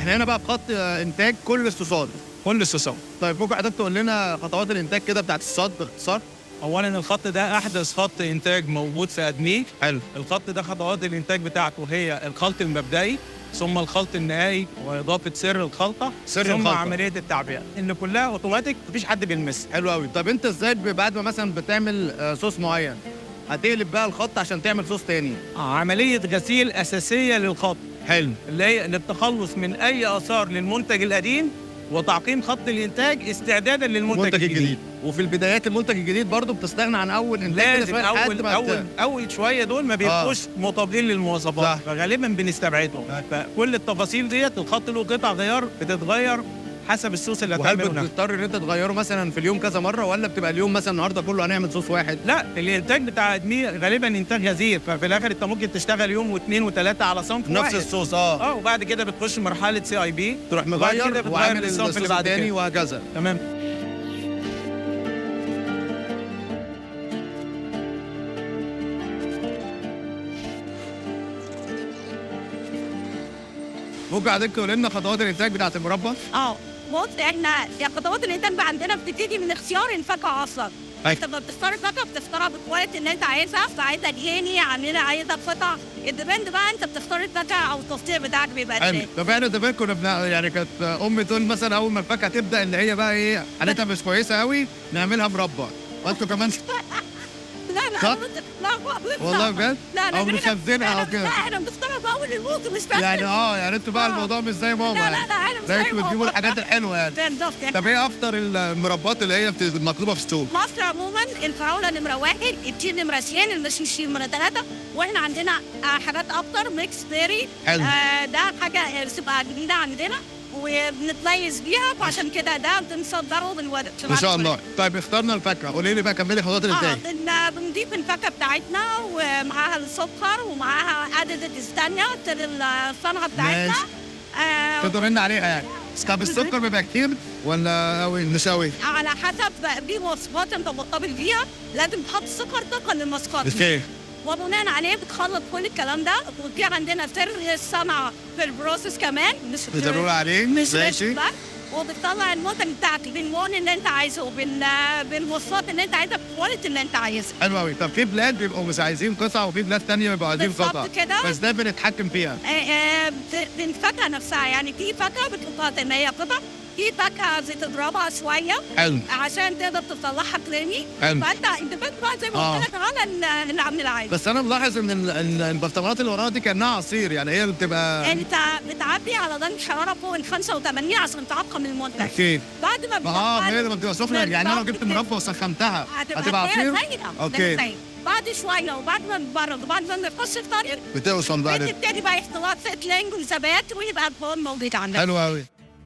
احنا هنا بقى في خط انتاج كل الصوصات. كل الصوصات. طيب ممكن حضرتك تقول لنا خطوات الانتاج كده بتاعت الصوصات باختصار؟ اولا الخط ده احدث خط انتاج موجود في ادمير. حلو. الخط ده خطوات الانتاج بتاعته هي الخلط المبدئي، ثم الخلط النهائي واضافه سر الخلطه، ثم عمليه التعبئه اللي كلها اوتوماتيك مفيش حد بيلمسها. حلو قوي. طب انت ازاي بعد ما مثلا بتعمل صوص معين هتقلب بقى الخط عشان تعمل صوص تاني؟ عمليه غسيل اساسيه للخط. حلو. اللي هي للتخلص من اي اثار للمنتج القديم وتعقيم خط الانتاج استعدادا للمنتج الجديد. وفي البدايات المنتج الجديد برضه بتستغنى عن اول انتاج. لازم اول شويه دول ما بيبقوش مطابقين للمواصفات، فغالبا بنستبعدهم. فكل التفاصيل ديت الخط له قطع غيار بتتغير حسب الصوص اللي هتعمله. وهل بتضطر ان انت تغيره مثلا في اليوم كذا مره، ولا بتبقى اليوم مثلا النهارده كله هنعمل صوص واحد؟ لا، الانتاج بتاع ادمير غالبا انتاج غزير، ففي الاخر انت ممكن تشتغل يوم واثنين وثلاثه على صنف نفس واحد. الصوص. وبعد كده بتخش مرحله CIB، تروح مغير وعامل الصنف اللي بعد كده وهكذا. تمام. ممكن حضرتك تقول لنا خطوات الانتاج بتاعت المربى؟ بص، احنا خطوات الانتاج بقى عندنا بتبتدي من اختيار الفاكهه اصلا. انت لما بتختار الفاكهه بتختارها بالكواليتي اللي انت عايزها، عايزها دهاني، عايزها قطع. الديبند بقى انت بتختار الفاكهه او التصنيع بتاعك بيبقى ازاي. طب احنا زمان كنا يعني كانت امي تقول مثلا اول ما الفاكهه تبدا اللي هي بقى ايه حالتها مش كويسه قوي نعملها مربى، وانتوا كمان لا والله بجد؟ لا او مخزنها او كده. لا احنا بنختارها في اول الموسم مش يعني انتوا بقى الموضوع مش زي ماما. لا احنا مش زي زي ماما. بتجيبوا الحاجات الحلوه يعني. بالظبط. طب ايه افطر المربات اللي هي مطلوبه في السوق؟ مصر عموما الفراوله نمره 1، التين نمره 2، المشمشي نمره 3، واحنا عندنا حاجات اكتر ميكس بيري. حلو. ده حاجه بتبقى جديده عندنا وبنتميز بيها، فعشان كده ده بنصدره بالورد. ما شاء الله. طيب اخترنا الفاكهه، قولي لي بقى كملي خطوات الانتاج. بنضيف الفاكهه بتاعتنا ومعاها السكر ومعاها اديتيف ثانيه الصنعه بتاعتنا. تقدر لنا عليها يعني. طب السكر بيبقى كتير ولا قوي نساوي؟ على حسب في مواصفات انت مرتبط بيها، لازم تحط السكر طبقا للمواصفات. وبناء عليه بتخلط كل الكلام ده. وفي عندنا سر الصنعه في البروسيس كمان، مش بتقول عليه ماشي. وبتطلع المنتج بتاعك باللون اللي انت عايزه، بالمواصفات اللي انت عايزها، بالكواليتي اللي انت عايزها. حلو قوي. طب في بلاد بيبقوا مش عايزين قطع وفي بلاد ثانيه بيبقوا عايزين قطع، بس ده بنتحكم فيها. الفاكهه نفسها، يعني في فاكهه بتحطها ان هي قطع، في فاكهه بتضربها شويه. حلو. عشان تقدر تطلعها كريمي. حلو. فانت بقى زي ما قلت لك على اللي عامل العادي. بس انا ملاحظ ان البرطمانات اللي وراها دي كانها عصير، يعني هي بتبقى انت بتعبي على درجه حراره فوق ال 85 عشان تعقم المنتج. اوكي. بعد ما هي لما بتبقى سخنه، يعني انا لو جبت مربى وسخنتها هتبقى عصير. اوكي. بعد شويه وبعد ما تبرد وبعد ما نخش الطريق بتوصل بقى بتبتدي بقى اختلاط فتلانج وثبات ويبقى البون موجود عندك. حلو قوي.